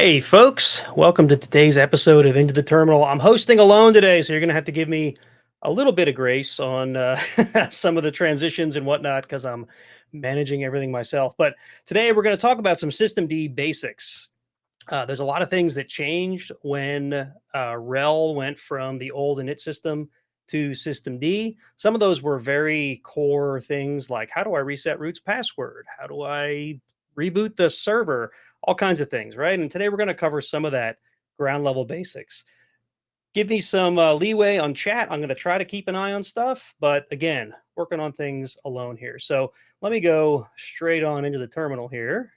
Hey, folks. Welcome to today's episode of Into the Terminal. I'm hosting alone today, so you're going to have to give me a little bit of grace on some of the transitions and whatnot because I'm managing everything myself. But today we're going to talk about some systemd basics. There's a lot of things that changed when RHEL went from the old init system to systemd. Some of those were very core things like how do I reset root's password? How do I reboot the server? All kinds of things, right? And today we're going to cover some of that ground level basics. Give me some leeway on chat. I'm going to try to keep an eye on stuff, but again, working on things alone here. So let me go straight on into the terminal here.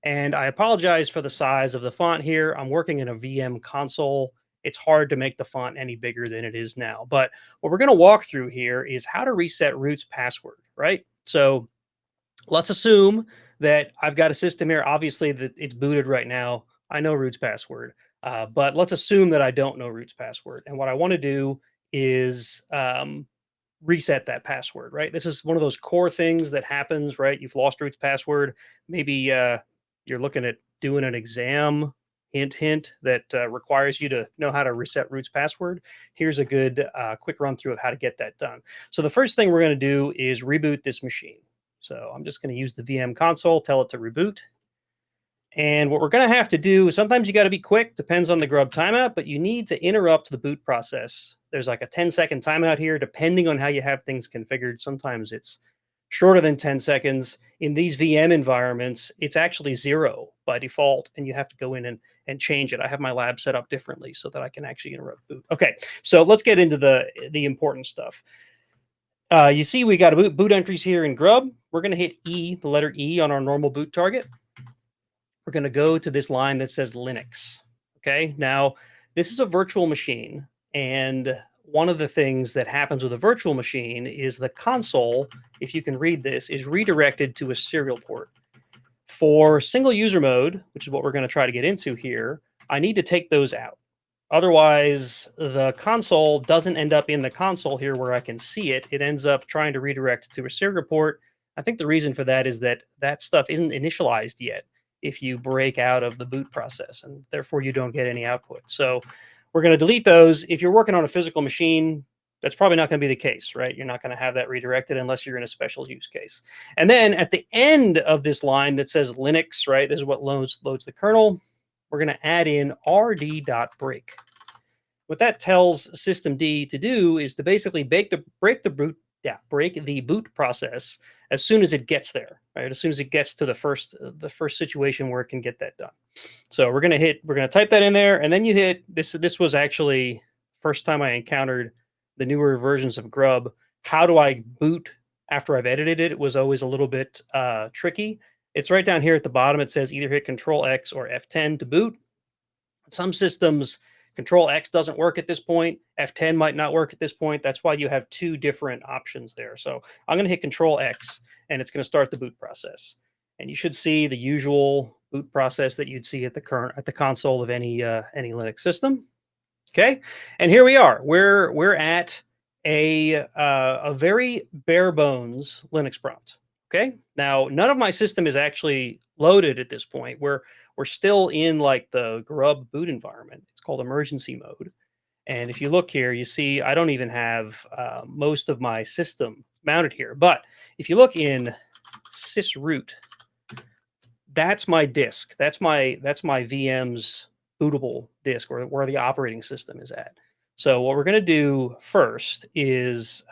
And I apologize for the size of the font here. I'm working in a VM console. It's hard to make the font any bigger than it is now. But what we're going to walk through here is how to reset root's password, right? So let's assume that I've got a system here. Obviously, that it's booted right now. I know root's password, but let's assume that I don't know root's password. And what I want to do is reset that password, right? This is one of those core things that happens, right? You've lost root's password. Maybe you're looking at doing an exam, hint, hint, that requires you to know how to reset root's password. Here's a good quick run through of how to get that done. So the first thing we're going to do is reboot this machine. So I'm just going to use the VM console, tell it to reboot. And what we're going to have to do, sometimes you got to be quick, depends on the grub timeout, but you need to interrupt the boot process. There's like a 10-second timeout here, depending on how you have things configured. Sometimes it's shorter than 10 seconds. In these VM environments, it's actually 0 by default, and you have to go in and change it. I have my lab set up differently so that I can actually interrupt boot. Okay, so let's get into the important stuff. You see we got a boot entries here in grub. We're going to hit E, the letter E on our normal boot target. We're going to go to this line that says Linux. Okay, now this is a virtual machine. And one of the things that happens with a virtual machine is the console, if you can read this, is redirected to a serial port. For single user mode, which is what we're going to try to get into here, I need to take those out. Otherwise, the console doesn't end up in the console here where I can see it. It ends up trying to redirect to a serial port. I think the reason for that is that that stuff isn't initialized yet if you break out of the boot process, and therefore you don't get any output. So we're going to delete those. If you're working on a physical machine, that's probably not going to be the case, right? You're not going to have that redirected unless you're in a special use case. And then at the end of this line that says Linux, right, this is what loads the kernel. We're going to add in rd.break. What that tells systemd to do is to basically break the boot process as soon as it gets there, right? As soon as it gets to the first situation where it can get that done. So we're gonna type that in there, and then you hit this. This was actually first time I encountered the newer versions of Grub. How do I boot after I've edited it? It was always a little bit tricky. It's right down here at the bottom. It says either hit Control X or F10 to boot. Some systems, Control X doesn't work at this point. F10 might not work at this point. That's why you have two different options there. So I'm going to hit Control X, and it's going to start the boot process. And you should see the usual boot process that you'd see at the console of any Linux system. Okay, and here we are. We're at a very bare bones Linux prompt. Okay, now none of my system is actually loaded at this point. We're still in like the grub boot environment. It's called emergency mode. And if you look here, you see I don't even have most of my system mounted here. But if you look in sysroot, that's my disk. That's my VM's bootable disk, or where the operating system is at. So what we're going to do first is,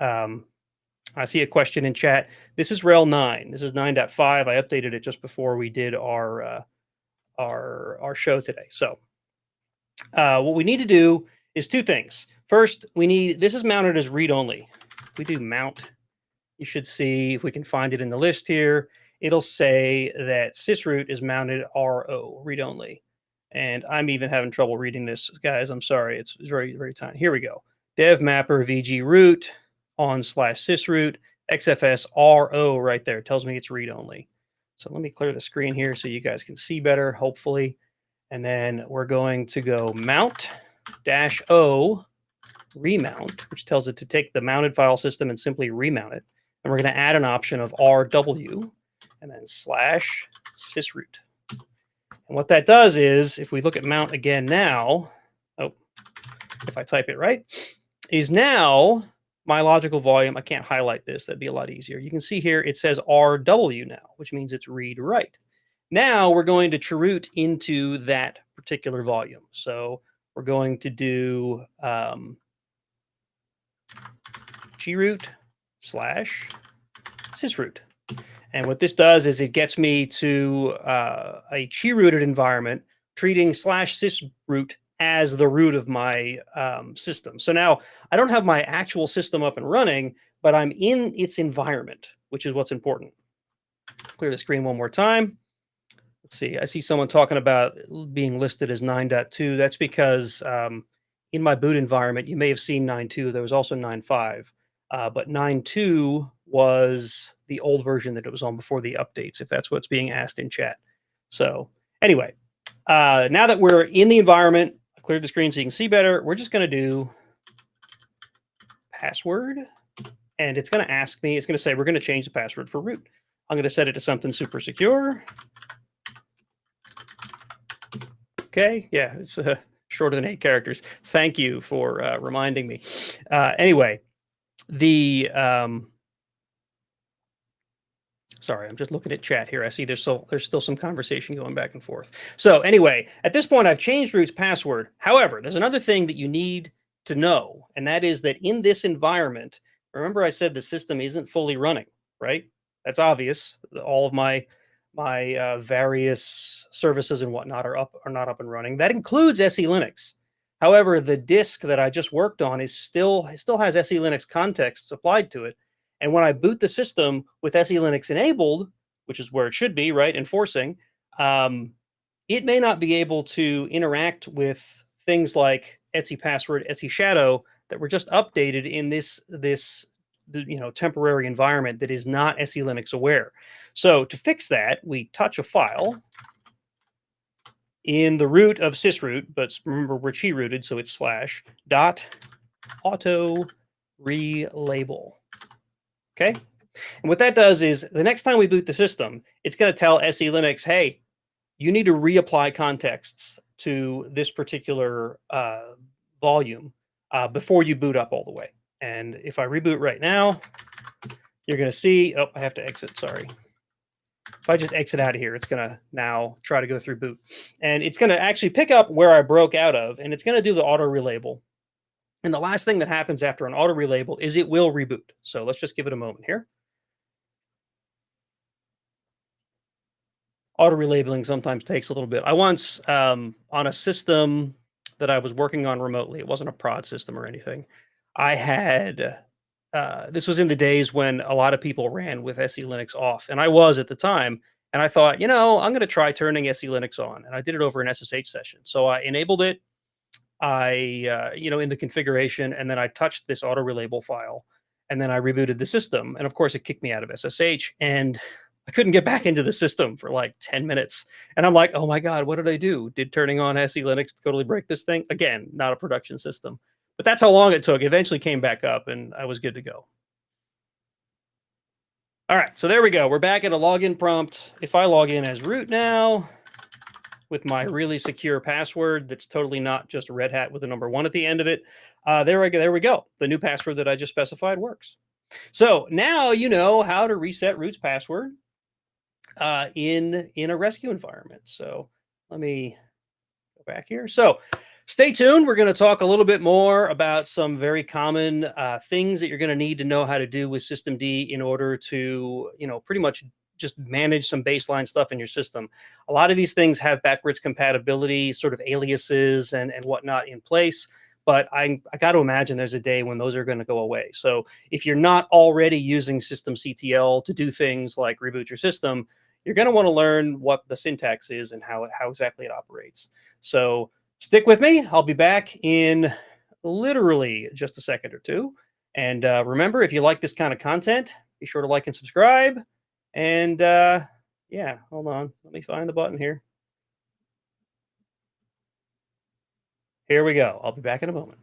I see a question in chat. This is RHEL 9. This is 9.5. I updated it just before we did our show today. So what we need to do is two things. First, this is mounted as read-only. If we do mount, you should see, if we can find it in the list here, it'll say that sysroot is mounted RO, read-only. And I'm even having trouble reading this, guys. I'm sorry. It's very, very tiny. Here we go. Dev mapper VG root on/sysroot XFS RO right there. It tells me it's read-only. So let me clear the screen here so you guys can see better, hopefully. And then we're going to go mount-O remount, which tells it to take the mounted file system and simply remount it. And we're going to add an option of RW and then /sysroot. And what that does is, if we look at mount again now, oh, if I type it right, is now my logical volume. I can't highlight this. That'd be a lot easier. You can see here it says RW now, which means it's read write. Now we're going to chroot into that particular volume. So we're going to do chroot slash sysroot. And what this does is it gets me to a chi-rooted environment, treating slash sysroot as the root of my system. So now I don't have my actual system up and running, but I'm in its environment, which is what's important. Clear the screen one more time. Let's see. I see someone talking about being listed as 9.2. That's because in my boot environment, you may have seen 9.2. There was also 9.5. But 9.2 was the old version that it was on before the updates, if that's what's being asked in chat. So anyway, now that we're in the environment, I cleared the screen so you can see better. We're just going to do password. And it's going to ask me, it's going to say, we're going to change the password for root. I'm going to set it to something super secure. Okay, yeah, it's shorter than 8 characters. Thank you for reminding me. Anyway, the sorry, I'm just looking at chat here. I see there's still some conversation going back and forth. So anyway, at this point, I've changed root's password. However, there's another thing that you need to know, and that is that in this environment, remember I said the system isn't fully running, right? That's obvious. All of my various services and whatnot are not up and running. That includes SE Linux. However, the disk that I just worked on still has SE Linux contexts applied to it. And when I boot the system with SE Linux enabled, which is where it should be, right, enforcing, it may not be able to interact with things like Etsy password, Etsy shadow that were just updated in this temporary environment that is not SE Linux aware. So to fix that, we touch a file in the root of sysroot, but remember we're chi-rooted, so it's slash dot auto relabel. Okay. And what that does is the next time we boot the system, it's going to tell SE Linux, hey, you need to reapply contexts to this particular volume before you boot up all the way. And if I reboot right now, you're going to see, oh, I have to exit, sorry. If I just exit out of here, it's going to now try to go through boot. And it's going to actually pick up where I broke out of, and it's going to do the auto relabel. And the last thing that happens after an auto relabel is it will reboot. So let's just give it a moment here. Auto relabeling sometimes takes a little bit. I once, on a system that I was working on remotely, it wasn't a prod system or anything. I had, this was in the days when a lot of people ran with SE Linux off, and I was at the time. And I thought, I'm going to try turning SE Linux on. And I did it over an SSH session. So I enabled it, in the configuration, and then I touched this auto relabel file, and then I rebooted the system. And of course, it kicked me out of SSH, and I couldn't get back into the system for like 10 minutes. And I'm like, oh my God, what did I do? Did turning on SE Linux totally break this thing? Again, not a production system. But that's how long it took. It eventually came back up, and I was good to go. All right, so there we go. We're back at a login prompt. If I log in as root now with my really secure password that's totally not just Red Hat with a number 1 at the end of it, there we go. The new password that I just specified works. So now you know how to reset root's password in a rescue environment. So let me go back here. So stay tuned. We're going to talk a little bit more about some very common things that you're going to need to know how to do with systemd in order to, pretty much just manage some baseline stuff in your system. A lot of these things have backwards compatibility, sort of aliases and whatnot in place. But I got to imagine there's a day when those are going to go away. So if you're not already using systemctl to do things like reboot your system, you're going to want to learn what the syntax is and how exactly it operates. So stick with me. I'll be back in literally just a second or two. And remember, if you like this kind of content, be sure to like and subscribe. And yeah, hold on. Let me find the button here. Here we go. I'll be back in a moment.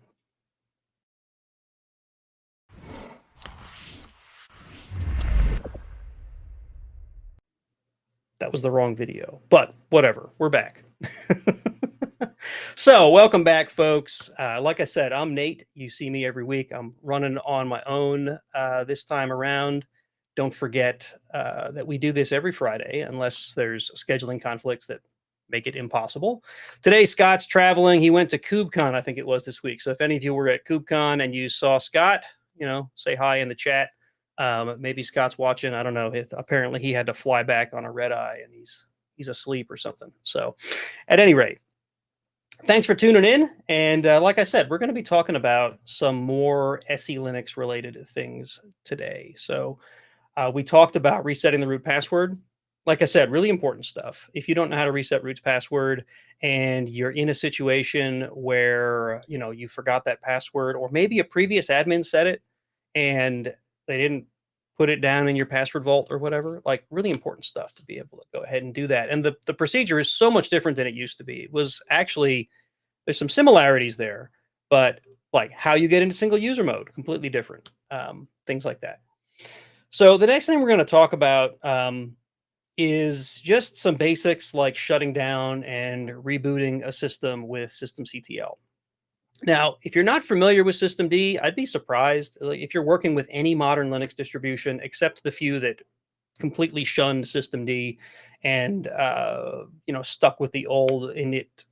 That was the wrong video, but whatever. We're back. So, welcome back, folks. Like I said, I'm Nate. You see me every week. I'm running on my own this time around. Don't forget that we do this every Friday, unless there's scheduling conflicts that make it impossible. Today, Scott's traveling. He went to KubeCon, I think it was this week. So, if any of you were at KubeCon and you saw Scott, say hi in the chat. Maybe Scott's watching. I don't know. Apparently, he had to fly back on a red eye, and he's asleep or something. So, at any rate, thanks for tuning in. And like I said, we're going to be talking about some more SE Linux related things today. So, we talked about resetting the root password. Like I said, really important stuff. If you don't know how to reset root's password and you're in a situation where you forgot that password, or maybe a previous admin said it and they didn't put it down in your password vault or whatever, like really important stuff to be able to go ahead and do that. And the procedure is so much different than it used to be. It was actually, there's some similarities there, but like how you get into single user mode, completely different. Things like that. So the next thing we're going to talk about is just some basics like shutting down and rebooting a system with systemctl. Now, if you're not familiar with systemd, I'd be surprised if you're working with any modern Linux distribution, except the few that completely shunned systemd and stuck with the old init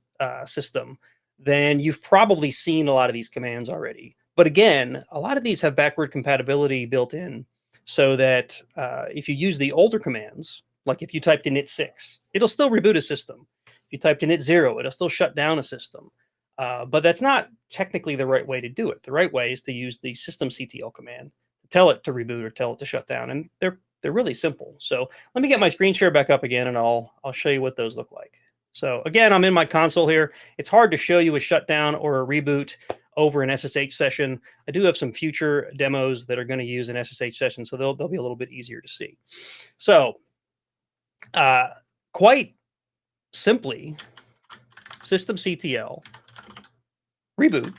system, then you've probably seen a lot of these commands already. But again, a lot of these have backward compatibility built in, so that if you use the older commands, like if you typed init 6, it'll still reboot a system. If you typed init 0, it'll still shut down a system. But that's not technically the right way to do it. The right way is to use the systemctl command to tell it to reboot or tell it to shut down, and they're really simple. So let me get my screen share back up again, and I'll show you what those look like. So again, I'm in my console here. It's hard to show you a shutdown or a reboot over an SSH session. I do have some future demos that are going to use an SSH session, so they'll be a little bit easier to see. So quite simply, systemctl reboot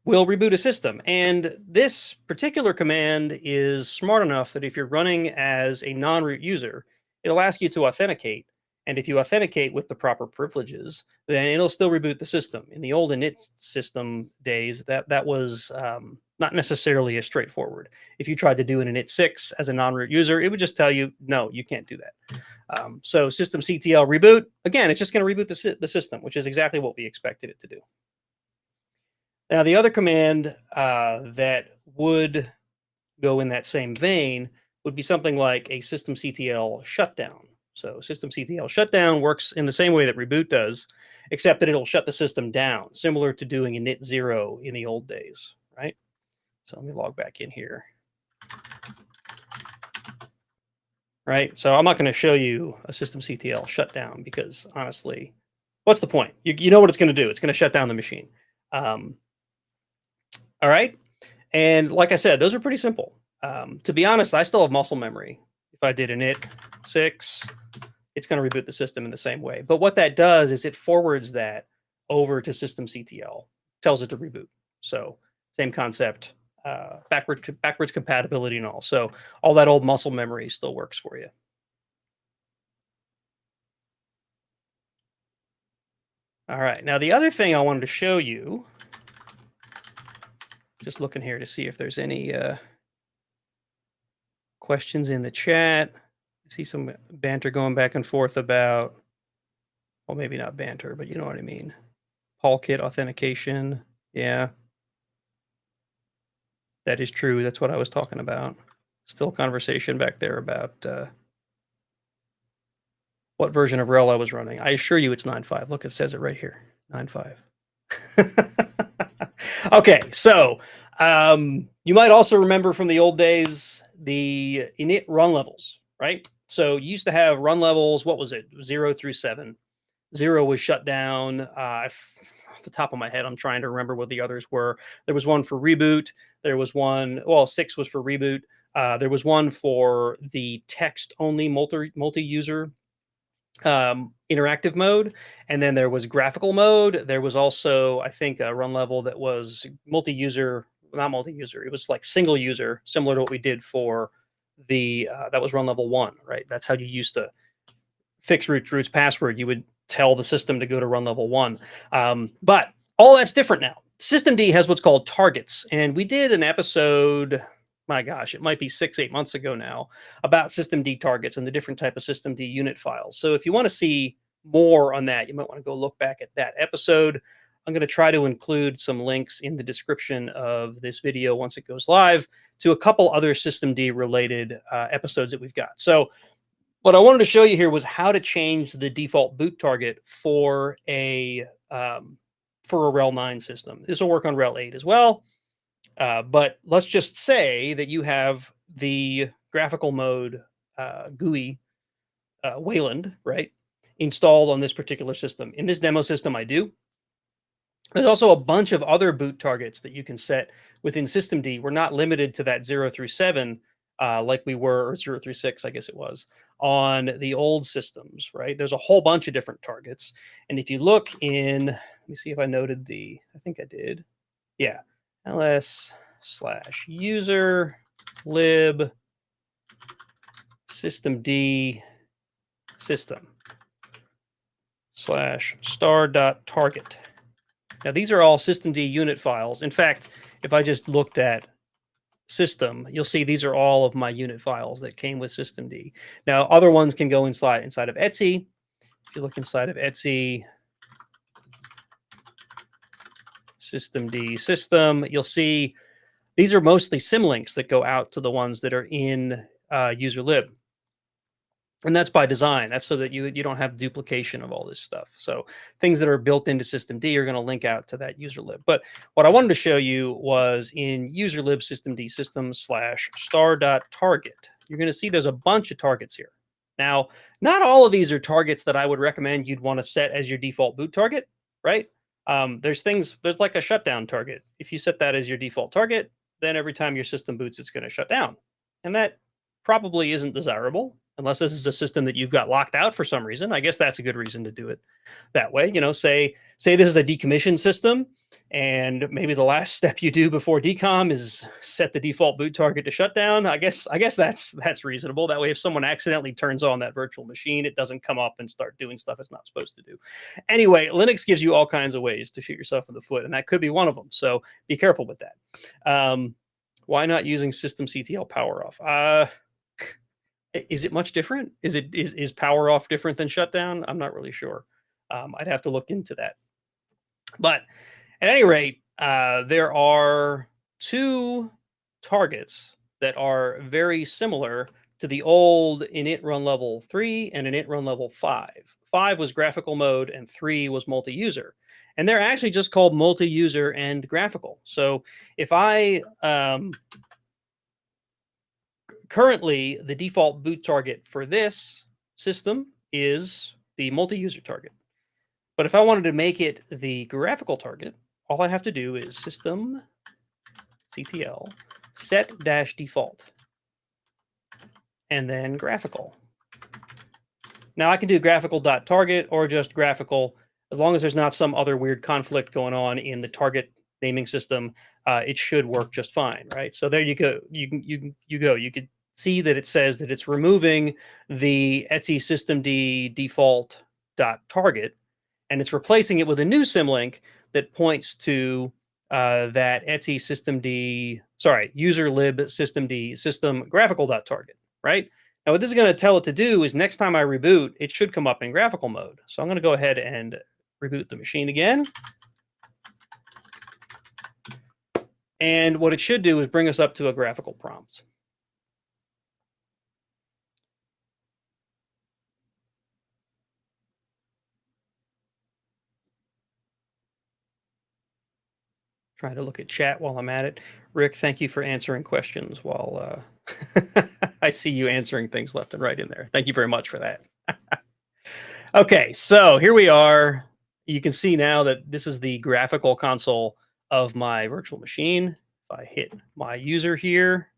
will reboot a system. And this particular command is smart enough that if you're running as a non-root user, it'll ask you to authenticate. And if you authenticate with the proper privileges, then it'll still reboot the system. In the old init system days, that was not necessarily as straightforward. If you tried to do an init 6 as a non-root user, it would just tell you, no, you can't do that. So systemctl reboot, again, it's just going to reboot the system, which is exactly what we expected it to do. Now, the other command that would go in that same vein would be something like a systemctl shutdown. So systemctl shutdown works in the same way that reboot does, except that it'll shut the system down, similar to doing init 0 in the old days, right? So let me log back in here. Right, so I'm not going to show you a systemctl shutdown because honestly, what's the point? You know what it's going to do. It's going to shut down the machine. All right. And like I said, those are pretty simple. To be honest, I still have muscle memory. If I did init 6, it's going to reboot the system in the same way. But what that does is it forwards that over to systemctl, tells it to reboot. So same concept, backwards compatibility and all. So all that old muscle memory still works for you. All right. Now, the other thing I wanted to show you, just looking here to see if there's any questions in the chat. I see some banter going back and forth about, well, maybe not banter, but you know what I mean. Paulkit authentication. Yeah. That is true. That's what I was talking about. Still conversation back there about what version of RHEL I was running. I assure you it's 9.5. Look, it says it right here. 9.5. Okay, so you might also remember from the old days the init run levels, right? So you used to have run levels, what was it? 0 through 7. 0 was shut down. Off the top of my head, I'm trying to remember what the others were. There was one for reboot. There was one, well, 6 was for reboot. There was one for the text-only multi-user interactive mode, and then there was graphical mode. There was also, I think, a run level that was multi-user, not multi-user. It was like single user, similar to what we did for the that was run level 1, right? That's how you used to fix root's password, you would tell the system to go to run level 1. But all that's different now. Systemd has what's called targets, and we did an episode, my gosh, it might be 6-8 months ago now, about systemd targets and the different type of systemd unit files. So if you want to see more on that, you might want to go look back at that episode. I'm going to try to include some links in the description of this video once it goes live to a couple other systemd related episodes that we've got. So what I wanted to show you here was how to change the default boot target for a RHEL 9 system. This will work on RHEL 8 as well. But let's just say that you have the graphical mode GUI Wayland, right, installed on this particular system. In this demo system, I do. There's also a bunch of other boot targets that you can set within systemd. We're not limited to that 0 through 7 like we were, or 0 through 6, I guess it was, on the old systems, right? There's a whole bunch of different targets. And if you look in, let me see if I noted I think I did. Yeah, ls/user lib systemd system /star.target. Now, these are all systemd unit files. In fact, if I just looked at system, you'll see these are all of my unit files that came with systemd. Now, other ones can go inside of Etsy. If you look inside of Etsy, systemd system, you'll see these are mostly symlinks that go out to the ones that are in user lib. And that's by design. That's so that you don't have duplication of all this stuff. So things that are built into systemd are going to link out to that user lib. But what I wanted to show you was in user lib systemd system /star.target. You're going to see there's a bunch of targets here. Now, not all of these are targets that I would recommend you'd want to set as your default boot target, right? There's like a shutdown target. If you set that as your default target, then every time your system boots, it's going to shut down. And that probably isn't desirable unless this is a system that you've got locked out for some reason. I guess that's a good reason to do it that way. You know, say this is a decommissioned system, and maybe the last step you do before decom is set the default boot target to shutdown. I guess that's reasonable. That way, if someone accidentally turns on that virtual machine, it doesn't come up and start doing stuff it's not supposed to do. Anyway, Linux gives you all kinds of ways to shoot yourself in the foot, and that could be one of them. So be careful with that. Why not using systemctl power off? Is it much different? Is power off different than shutdown? I'm not really sure. I'd have to look into that. But at any rate, there are two targets that are very similar to the old init Runlevel 3 and init Runlevel 5. 5 was graphical mode and 3 was multi-user. And they're actually just called multi-user and graphical. So if I currently, the default boot target for this system is the multi-user target. But if I wanted to make it the graphical target, all I have to do is systemctl set-default and then graphical. Now I can do graphical.target or just graphical, as long as there's not some other weird conflict going on in the target naming system. It should work just fine, right? So there you go. You could see that it says that it's removing the Etsy systemd default.target, and it's replacing it with a new symlink that points to that Etsy user lib systemd system graphical.target, right? Now, what this is going to tell it to do is next time I reboot, it should come up in graphical mode. So I'm going to go ahead and reboot the machine again. And what it should do is bring us up to a graphical prompt. Trying to look at chat while I'm at it. Rick, thank you for answering questions while I see you answering things left and right in there. Thank you very much for that. Okay, so here we are. You can see now that this is the graphical console of my virtual machine. If I hit my user here,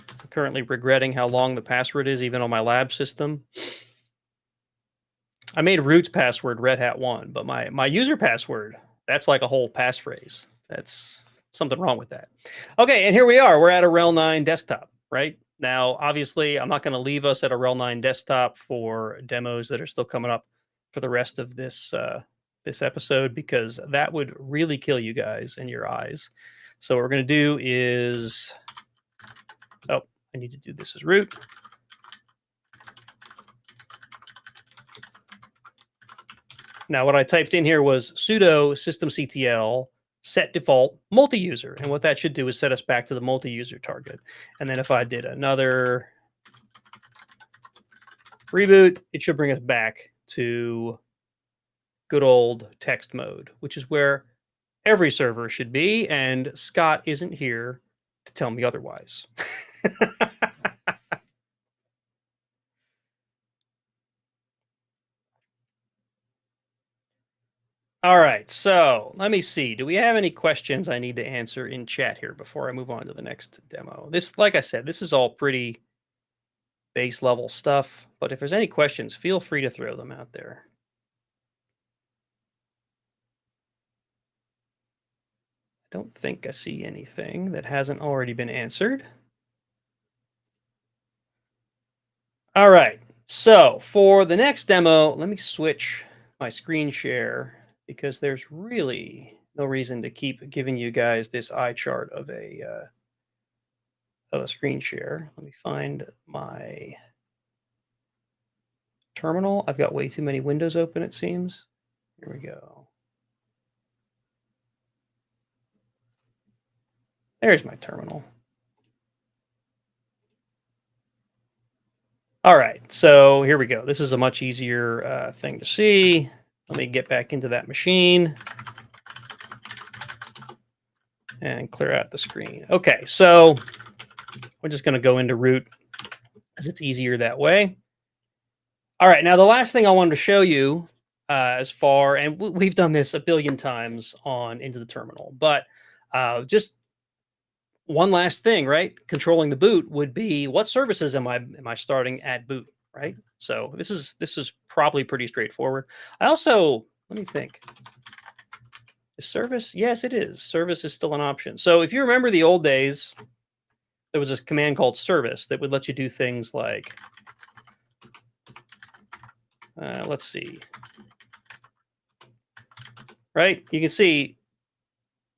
I'm currently regretting how long the password is, even on my lab system. I made root's password Red Hat 1, but my user password, that's like a whole passphrase. That's something wrong with that. Okay, and here we are. We're at a RHEL 9 desktop, right? Now, obviously, I'm not going to leave us at a RHEL 9 desktop for demos that are still coming up for the rest of this episode because that would really kill you guys and your eyes. So what we're going to do is, oh, I need to do this as root. Now, what I typed in here was sudo systemctl set default multi-user. And what that should do is set us back to the multi-user target. And then if I did another reboot, it should bring us back to good old text mode, which is where every server should be. And Scott isn't here to tell me otherwise. All right, so let me see. Do we have any questions I need to answer in chat here before I move on to the next demo? This, like I said, this is all pretty base level stuff, but if there's any questions, feel free to throw them out there. I don't think I see anything that hasn't already been answered. All right, so for the next demo, let me switch my screen share because there's really no reason to keep giving you guys this eye chart of a screen share. Let me find my terminal. I've got way too many windows open, it seems. Here we go. There's my terminal. All right, so here we go. This is a much easier thing to see. Let me get back into that machine and clear out the screen. Okay, so we're just going to go into root as it's easier that way. All right, now the last thing I wanted to show you and we've done this a billion times on Into the Terminal, but just one last thing, right? Controlling the boot would be what services am I starting at boot, right? So this is probably pretty straightforward. I also, let me think. Is service? Yes, it is. Service is still an option. So if you remember the old days, there was a command called service that would let you do things like, let's see, right? You can see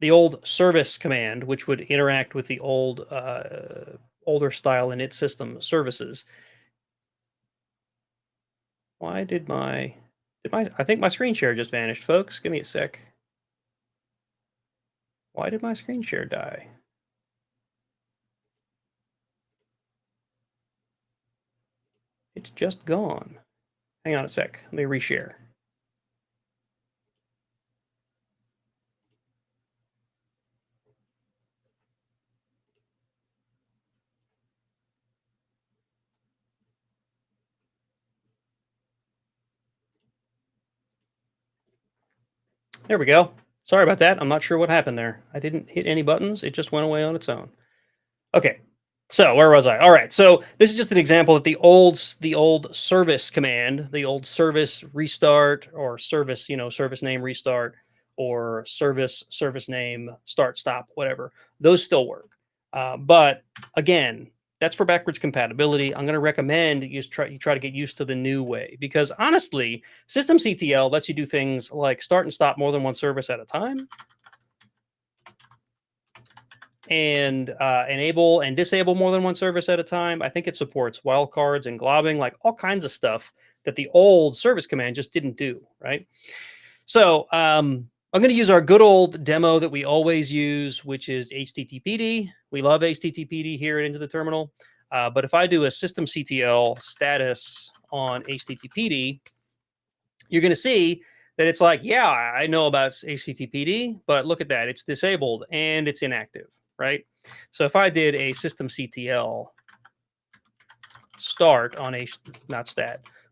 the old service command, which would interact with the old, older style init system services. Why did I think my screen share just vanished, folks. Give me a sec. Why did my screen share die? It's just gone. Hang on a sec. Let me reshare. There we go. Sorry about that. I'm not sure what happened there. I didn't hit any buttons. It just went away on its own. Okay. So where was I? All right. So this is just an example that the old service command, the old service restart or service, service name restart or service name start stop, whatever. Those still work. But again, that's for backwards compatibility. I'm going to recommend you try to get used to the new way because honestly, systemctl lets you do things like start and stop more than one service at a time, and enable and disable more than one service at a time. I think it supports wildcards and globbing, like all kinds of stuff that the old service command just didn't do, right? So I'm going to use our good old demo that we always use, which is HTTPD. We love HTTPD here at Into the Terminal. But if I do a systemctl status on HTTPD, you're going to see that it's like, yeah, I know about HTTPD, but look at that. It's disabled and it's inactive, right? So if I did a systemctl start on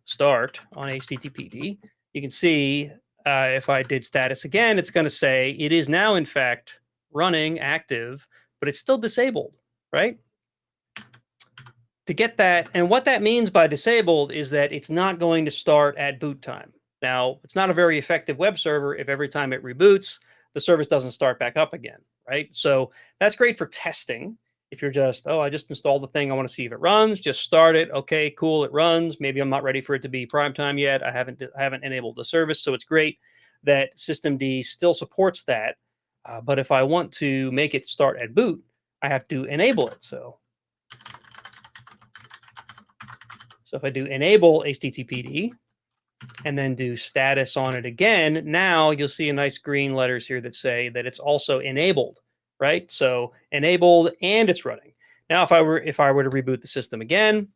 start on HTTPD, you can see if I did status again, it's going to say it is now in fact running active, but it's still disabled, right? To get that, and what that means by disabled is that it's not going to start at boot time. Now, it's not a very effective web server if every time it reboots, the service doesn't start back up again, right? So that's great for testing. If you're just, oh, I just installed the thing, I want to see if it runs, just start it. Okay, cool, it runs. Maybe I'm not ready for it to be prime time yet. I haven't enabled the service, so it's great that systemd still supports that. But if I want to make it start at boot, I have to enable it. So if I do enable HTTPD and then do status on it again, now you'll see a nice green letters here that say that it's also enabled, right? So enabled and it's running. Now, if I were to reboot the system again,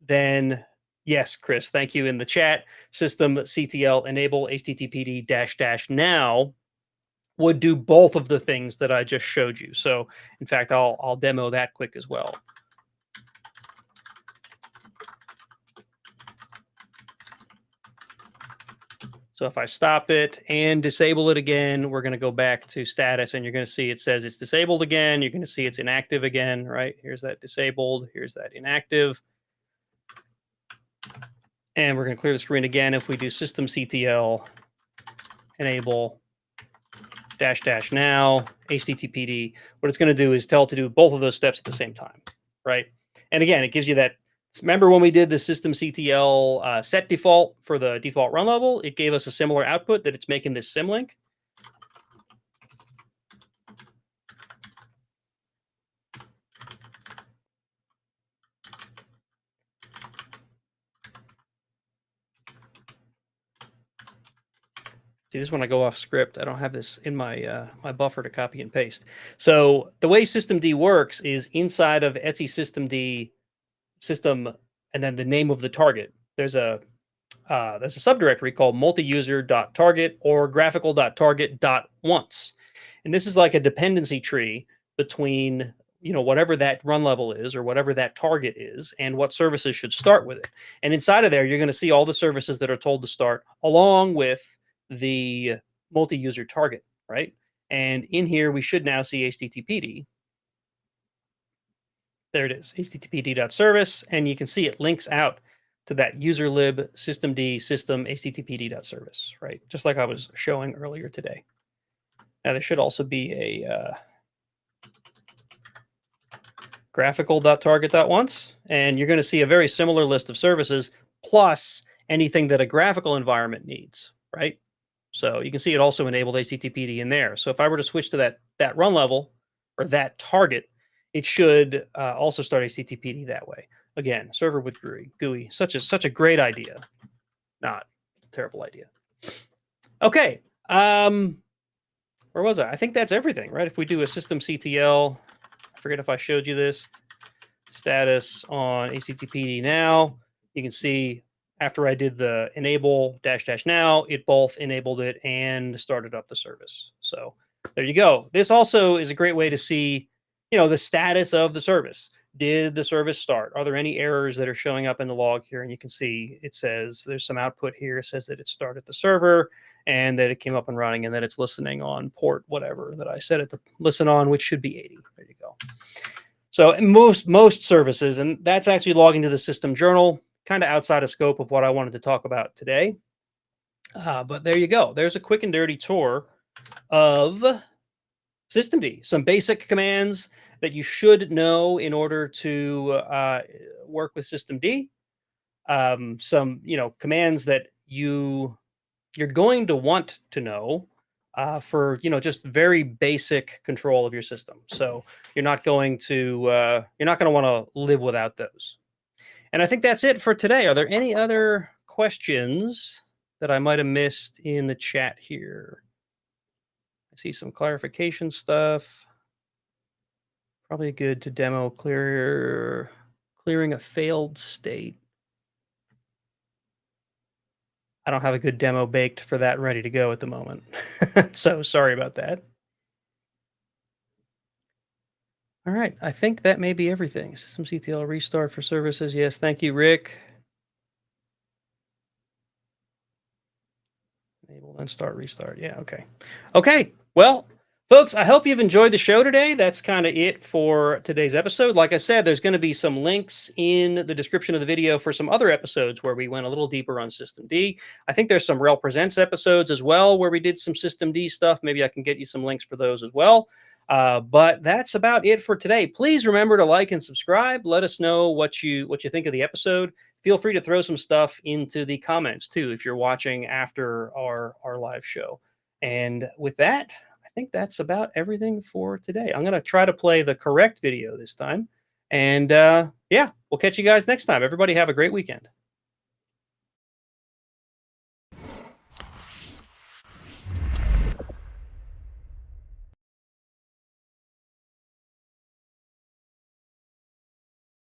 then yes, Chris, thank you in the chat. Systemctl enable HTTPD dash dash now would do both of the things that I just showed you. So in fact, I'll demo that quick as well. So if I stop it and disable it again, we're going to go back to status and you're going to see it says it's disabled again. You're going to see it's inactive again, right? Here's that disabled. Here's that inactive. And we're going to clear the screen again. If we do systemctl enable dash dash now HTTPD, what it's going to do is tell it to do both of those steps at the same time, right? And again, it gives you that. Remember when we did the systemctl set default for the default run level? It gave us a similar output that it's making this symlink. See, this is when I go off script. I don't have this in my my buffer to copy and paste. So the way systemd works is inside of etc systemd system and then the name of the target. There's a subdirectory called multiuser.target or graphical.target.once. And this is like a dependency tree between whatever that run level is or whatever that target is and what services should start with it. And inside of there, you're going to see all the services that are told to start along with the multi-user target, right? And in here, we should now see HTTPD. There it is, httpd.service, and you can see it links out to that userlib systemd system httpd.service, right? Just like I was showing earlier today. Now there should also be a graphical.target.once, and you're going to see a very similar list of services plus anything that a graphical environment needs, right? So you can see it also enabled HTTPD in there. So if I were to switch to that run level or that target, it should also start HTTPD that way. Again, server with GUI. Such a great idea. Not a terrible idea. Okay. Where was I? I think that's everything, right? If we do a systemctl, I forget if I showed you this, status on HTTPD now, you can see after I did the enable dash dash now, it both enabled it and started up the service. So there you go. This also is a great way to see, the status of the service. Did the service start? Are there any errors that are showing up in the log here? And you can see it says there's some output here. It says that it started the server and that it came up and running and that it's listening on port whatever that I set it to listen on, which should be 80. There you go. So most services, and that's actually logging to the system journal, kind of outside of scope of what I wanted to talk about today. But there you go. There's a quick and dirty tour of systemd. Some basic commands that you should know in order to work with systemd. Some commands that you're going to want to know for just very basic control of your system. So you're not going to want to live without those. And I think that's it for today. Are there any other questions that I might have missed in the chat here? I see some clarification stuff. Probably good to demo clearing a failed state. I don't have a good demo baked for that and ready to go at the moment. So sorry about that. All right, I think that may be everything. Systemctl restart for services. Yes, thank you, Rick. Enable then start restart. Yeah, okay. Okay, well, folks, I hope you've enjoyed the show today. That's kind of it for today's episode. Like I said, there's going to be some links in the description of the video for some other episodes where we went a little deeper on systemd. I think there's some Rel Presents episodes as well where we did some systemd stuff. Maybe I can get you some links for those as well. But that's about it for today. Please remember to like and subscribe. Let us know what you think of the episode. Feel free to throw some stuff into the comments too if you're watching after our live show. And with that, I think that's about everything for today. I'm gonna try to play the correct video this time. And yeah, we'll catch you guys next time. Everybody have a great weekend.